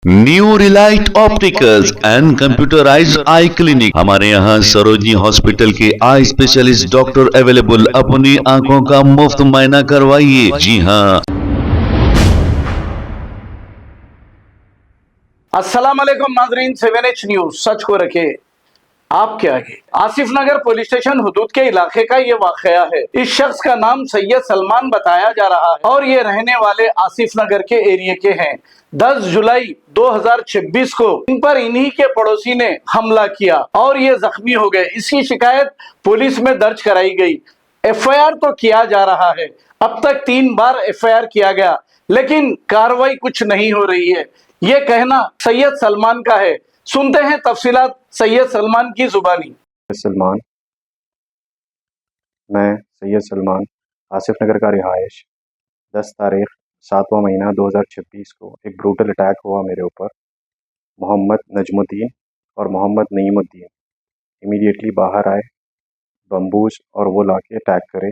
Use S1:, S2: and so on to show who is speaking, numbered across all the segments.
S1: New Relight opticals and computerised I clinic. हमारे यहाँ Sarojini hospital के आई स्पेशलिस्ट डॉक्टर अवेलेबल। अपनी आंखों का मुफ्त मुआयना करवाइए। जी हाँ।
S2: अस्सलाम वालेकुम नाजरीन, 7H न्यूज सच को रखे आपके आगे। आसिफ नगर पुलिस स्टेशन हुदूद के इलाके का ये वाकया है। इस शख्स का नाम सैयद सलमान बताया जा रहा है और ये रहने वाले आसिफ नगर के एरिया के हैं। 10 जुलाई 2026 को इन पर इन्हीं के पड़ोसी ने हमला किया और ये जख्मी हो गए। इसकी शिकायत पुलिस में दर्ज कराई गई। FIR तो किया जा रहा है। अब तक 3 बार FIR किया गया लेकिन कार्रवाई कुछ नहीं हो रही है। ये कहना सैयद सलमान का है। सुनते हैं तफसीलात सैयद सलमान की जुबानी।
S3: सलमान, मैं सैयद सलमान आसिफ नगर का रिहायश 10 तारीख 7वां महीना 2026 को एक ब्रूटल अटैक हुआ मेरे ऊपर। मोहम्मद नजमुद्दीन और मोहम्मद नईमुद्दीन इमीडिएटली बाहर आए, बम्बूज और वो लाके अटैक करे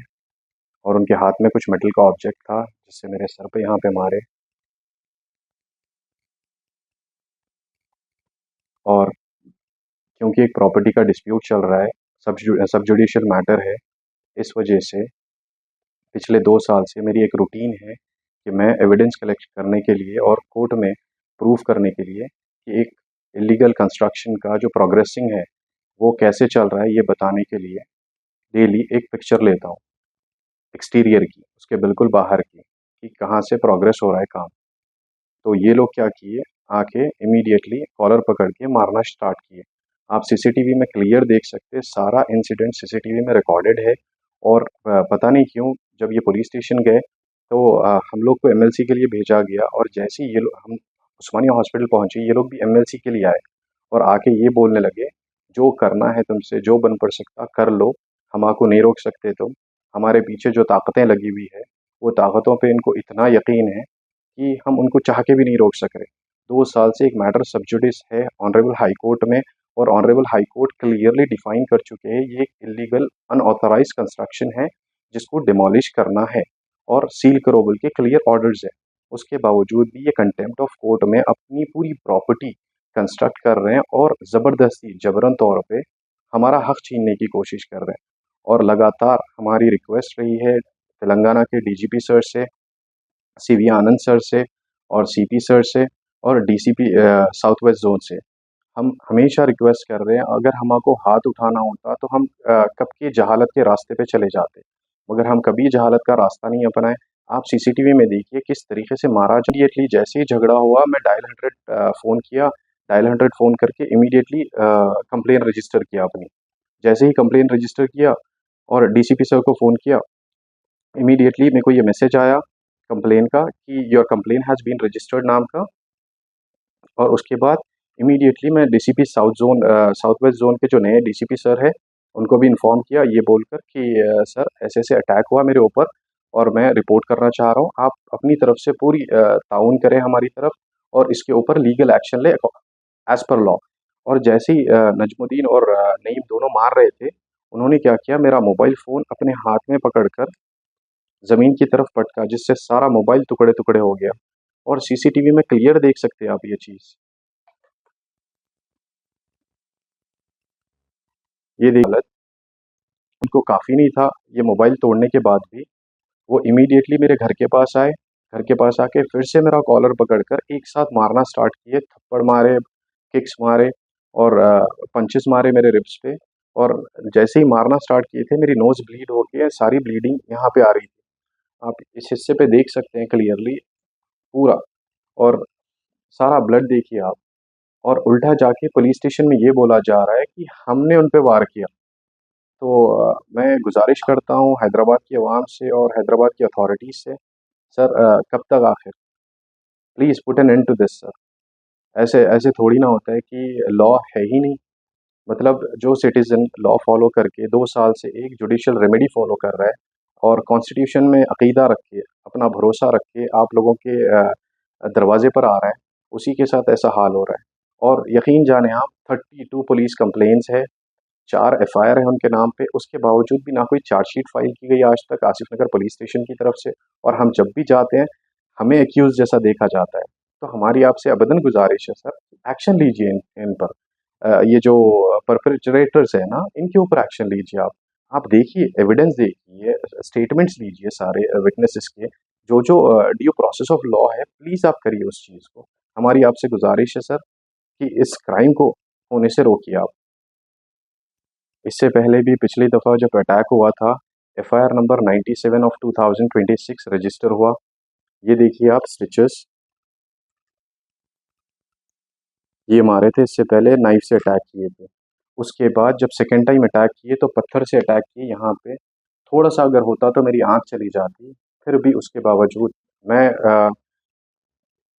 S3: और उनके हाथ में कुछ मेटल का ऑब्जेक्ट था जिससे मेरे सर पे यहाँ पे मारे। और क्योंकि एक प्रॉपर्टी का डिस्प्यूट चल रहा है, सब जुडिशियल मैटर है, इस वजह से पिछले 2 साल से मेरी एक रूटीन है कि मैं एविडेंस कलेक्ट करने के लिए और कोर्ट में प्रूफ करने के लिए कि एक इलीगल कंस्ट्रक्शन का जो प्रोग्रेसिंग है वो कैसे चल रहा है, ये बताने के लिए डेली एक पिक्चर लेता हूँ एक्सटीरियर की, उसके बिल्कुल बाहर की, कि कहाँ से प्रोग्रेस हो रहा है काम। तो ये लोग क्या किए, आके इमीडिएटली कॉलर पकड़ के मारना स्टार्ट किए। आप सीसीटीवी में क्लियर देख सकते हैं, सारा इंसिडेंट सीसीटीवी में रिकॉर्डेड है। और पता नहीं क्यों जब ये पुलिस स्टेशन गए तो हम लोग को एमएलसी के लिए भेजा गया और जैसे ही ये लोग हम उस्मानिया हॉस्पिटल पहुंचे, ये लोग भी एमएलसी के लिए आए और आके ये बोलने लगे, जो करना है तुमसे, जो बन पड़ सकता कर लो, हमको नहीं रोक सकते तुम। हमारे पीछे जो ताकतें लगी हुई है वो ताकतों पे इनको इतना यकीन है कि हम उनको चाह के भी नहीं रोक सक रहे। 2 साल से एक मैटर सब जुडिस है ऑनरेबल हाई कोर्ट में और honourable high court clearly define कर चुके हैं ये एक इलीगल अनऑथराइज कंस्ट्रक्शन है जिसको डिमोलिश करना है और सील करो बोल के क्लियर ऑर्डर्स है। उसके बावजूद भी ये कंटेम्प्ट ऑफ कोर्ट में अपनी पूरी प्रॉपर्टी कंस्ट्रक्ट कर रहे हैं और ज़बरदस्ती जबरन तौर पे हमारा हक छीनने की कोशिश कर रहे हैं। और लगातार हमारी रिक्वेस्ट रही है तेलंगाना के डीजीपी सर से, सीवी आनंद सर से और सीपी सर से और डीसीपी साउथ वेस्ट जोन से, हम हमेशा रिक्वेस्ट कर रहे हैं, अगर हमको हाथ उठाना होता तो हम कब के जहालत के रास्ते पे चले जाते, मगर हम कभी जहालत का रास्ता नहीं अपनाए। आप सीसीटीवी में देखिए किस तरीके से मारा। इमीडिएटली जैसे ही झगड़ा हुआ मैं डायल 100 फ़ोन किया, डायल 100 फ़ोन करके इमीडिएटली कंप्लेन रजिस्टर किया अपनी। जैसे ही कंप्लेन रजिस्टर किया और डीसीपी सर को फ़ोन किया, इमीडिएटली मेरे को ये मैसेज आया कंप्लेन का कि your complaint has been registered नाम का। और उसके बाद इमीडिएटली मैं डीसीपी साउथ वेस्ट जोन के जो नए डीसीपी सर है उनको भी इन्फॉर्म किया ये बोलकर कि सर ऐसे ऐसे अटैक हुआ मेरे ऊपर और मैं रिपोर्ट करना चाह रहा हूँ, आप अपनी तरफ से पूरी ताउन करें हमारी तरफ और इसके ऊपर लीगल एक्शन ले एज पर लॉ। और जैसे ही नजमुद्दीन और नईम दोनों मार रहे थे, उन्होंने क्या किया, मेरा मोबाइल फ़ोन अपने हाथ में पकड़कर ज़मीन की तरफ पटका जिससे सारा मोबाइल टुकड़े टुकड़े हो गया। और सीसीटीवी में क्लियर देख सकते हैं आप ये चीज़। ये हालत उनको काफ़ी नहीं था, ये मोबाइल तोड़ने के बाद भी वो इमीडिएटली मेरे घर के पास आए। घर के पास आके फिर से मेरा कॉलर पकड़कर एक साथ मारना स्टार्ट किए, थप्पड़ मारे, किक्स मारे और पंचेस मारे मेरे रिब्स पे। और जैसे ही मारना स्टार्ट किए थे, मेरी नोज़ ब्लीड हो के सारी ब्लीडिंग यहाँ पे आ रही थी। आप इस हिस्से पे देख सकते हैं क्लियरली पूरा, और सारा ब्लड देखिए आप। और उल्टा जाके पुलिस स्टेशन में ये बोला जा रहा है कि हमने उन पे वार किया। तो मैं गुज़ारिश करता हूँ हैदराबाद की आवाम से और हैदराबाद की अथॉरिटीज़ से, सर कब तक आखिर, please put an end to this sir. ऐसे ऐसे थोड़ी ना होता है कि लॉ है ही नहीं। मतलब जो सिटीज़न लॉ फॉलो करके 2 साल से एक जुडिशियल रेमेडी फॉलो कर रहा है और कॉन्स्टिट्यूशन में अकीदा रख के, अपना भरोसा रख के आप लोगों के दरवाजे पर आ रहा है, उसी के साथ ऐसा हाल हो रहा है। और यकीन जाने आप 32 पुलिस कंप्लेंट्स है, 4 एफआईआर है उनके नाम पे, उसके बावजूद भी ना कोई चार्जशीट फाइल की गई आज तक आसिफ नगर पुलिस स्टेशन की तरफ से। और हम जब भी जाते हैं हमें एक्यूज़ जैसा देखा जाता है। तो हमारी आपसे आबदन गुजारिश है सर, एक्शन लीजिए इन पर। ये जो परपेट्रेटर्स है ना, इनके ऊपर एक्शन लीजिए आप। आप देखिए, एविडेंस देखिए, स्टेटमेंट्स लीजिए सारे विटनेसेस के। जो ड्यू प्रोसेस ऑफ लॉ है, प्लीज़ आप करिए उस चीज़ को। हमारी आपसे गुजारिश है सर कि इस क्राइम को होने से रोकिए आप। इससे पहले भी पिछली दफ़ा जब अटैक हुआ था, एफआईआर नंबर 97 ऑफ 2026 रजिस्टर हुआ। ये देखिए आप स्टिचेस, ये मारे थे इससे पहले, नाइफ से अटैक किए थे। उसके बाद जब सेकंड टाइम अटैक किए तो पत्थर से अटैक किए यहाँ पे। थोड़ा-सा अगर होता तो मेरी आँख चली जाती, फिर भी उसके बावजूद मैं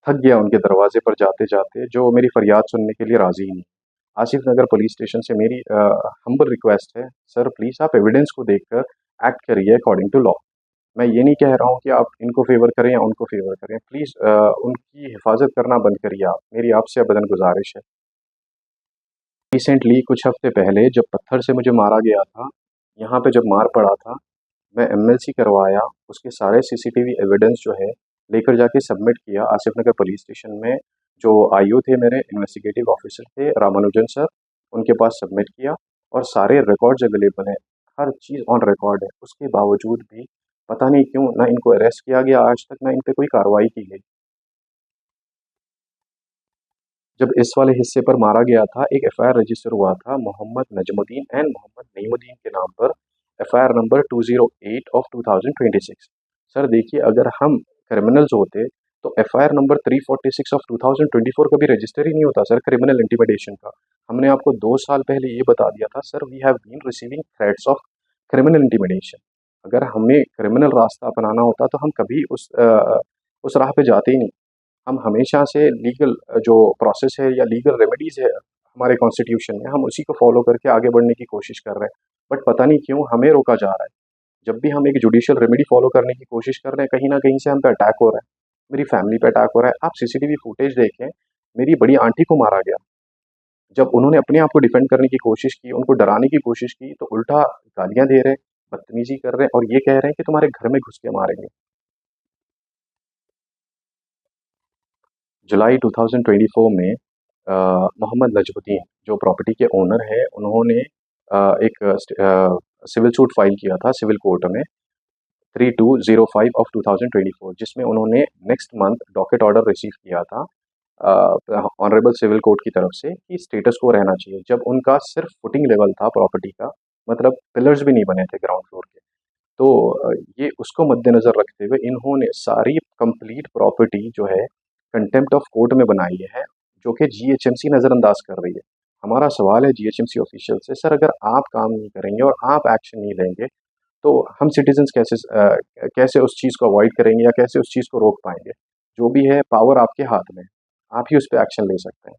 S3: थक गया उनके दरवाज़े पर जाते-जाते, जो मेरी फ़रियाद सुनने के लिए राज़ी ही नहीं। आसिफ नगर पुलिस स्टेशन से मेरी हम्बल रिक्वेस्ट है, सर प्लीज़ आप एविडेंस को देखकर एक्ट करिए अकॉर्डिंग टू लॉ। मैं ये नहीं कह रहा हूँ कि आप इनको फ़ेवर करें या उनको फ़ेवर करें। प्लीज़ उनकी हिफाज़त करना बंद करिए आप। मेरी आपसे आबदन गुज़ारिश है। रिसेंटली कुछ हफ़्ते पहले जब पत्थर से मुझे मारा गया था, यहाँ पे जब मार पड़ा था, मैं एमएलसी करवाया, उसके सारे सीसीटीवी एविडेंस जो है लेकर जाके सबमिट किया आसिफ नगर पुलिस स्टेशन में। जो आईओ थे मेरे, इन्वेस्टिगेटिव ऑफिसर थे रामानुजन सर, उनके पास सबमिट किया और सारे रिकॉर्ड्स अवेलेबल हैं, हर चीज़ ऑन रिकॉर्ड है। उसके बावजूद भी पता नहीं क्यों ना इनको अरेस्ट किया गया आज तक, ना इन पे कोई कार्रवाई की गई। जब इस वाले हिस्से पर मारा गया था, एक एफआईआर रजिस्टर हुआ था मोहम्मद नजमुद्दीन एंड मोहम्मद नईमुद्दीन के नाम पर, एफआईआर नंबर 208 ऑफ 2026। सर देखिए, अगर हम क्रिमिनल्स होते तो एफआईआर नंबर 346 ऑफ 2024 का भी रजिस्टर ही नहीं होता सर, क्रिमिनल इंटिमिडेशन का। हमने आपको 2 साल पहले ये बता दिया था sir, we have been receiving threats of criminal intimidation. अगर हमें क्रिमिनल रास्ता अपनाना होता तो हम कभी उस राह पे जाते ही नहीं। हम हमेशा से लीगल जो प्रोसेस है या लीगल रेमेडीज़ है हमारे कॉन्स्टिट्यूशन में, हम उसी को फॉलो करके आगे बढ़ने की कोशिश कर रहे हैं। बट पता नहीं क्यों हमें रोका जा रहा है। जब भी हम एक जुडिशियल रेमेडी फॉलो करने की कोशिश कर रहे हैं, कहीं न कहीं से हम पे अटैक हो रहा है। मेरी फैमिली पे अटैक हो रहा है। आप सीसीटीवी फुटेज देखें, मेरी बड़ी आंटी को मारा गया। जब उन्होंने अपने आप को डिफेंड करने की कोशिश की, उनको डराने की कोशिश की, तो उल्टा गालियाँ दे रहे हैं, बदतमीज़ी कर रहे हैं और ये कह रहे हैं कि तुम्हारे घर में घुस के मारेंगे। जुलाई 2024 में मोहम्मद नजमुद्दीन जो प्रॉपर्टी के ओनर हैं, उन्होंने एक सिविल सूट फाइल किया था सिविल कोर्ट में 3205 ऑफ 2024, जिसमें उन्होंने next month docket order receive किया था ऑनरेबल सिविल कोर्ट की तरफ से कि स्टेटस को रहना चाहिए। जब उनका सिर्फ फुटिंग लेवल था प्रॉपर्टी का, मतलब पिलर्स भी नहीं बने थे ग्राउंड फ्लोर के। तो ये उसको मद्देनज़र रखते हुए इन्होंने सारी कंप्लीट प्रॉपर्टी जो है कंटेम्प्ट ऑफ कोर्ट में बनाई है, जो कि जीएचएमसी नज़रअंदाज कर रही है। हमारा सवाल है जीएचएमसी ऑफिशियल से, सर अगर आप काम नहीं करेंगे और आप एक्शन नहीं लेंगे, तो हम सिटीजन्स कैसे उस चीज़ को अवॉइड करेंगे या कैसे उस चीज़ को रोक पाएँगे? जो भी है पावर आपके हाथ में है, आप ही उस पे एक्शन ले सकते हैं।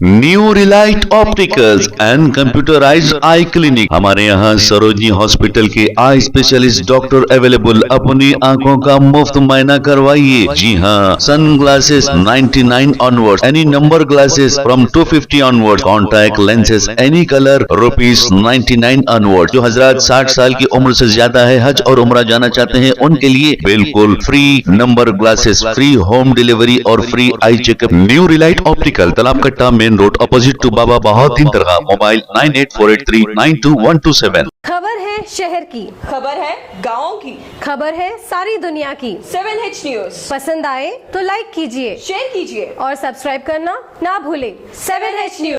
S1: New Relight opticals and computerised I clinic. हमारे यहाँ सरोजनी हॉस्पिटल के आई स्पेशलिस्ट डॉक्टर अवेलेबल। अपनी आंखों का मुफ्त मुआयना करवाइए। जी हाँ, sun glasses 99 onward, any number glasses from 250 onward, contact lenses any colour ₹99 onward. जो हजरात 60 साल की उम्र से ज्यादा है, हज और उम्रा जाना चाहते हैं, उनके लिए बिल्कुल free number glasses, free home delivery और free eye checkup. New relight optical, Talab Katta, main road, opposite to Baba Bahauddin Dargah. Mobile 9848392127।
S4: खबर है शहर की,
S5: खबर है गाँव की,
S4: खबर है सारी दुनिया की।
S5: 7H न्यूज
S4: पसंद आए तो लाइक कीजिए,
S5: शेयर कीजिए
S4: और सब्सक्राइब करना ना भूलें।
S5: 7H news.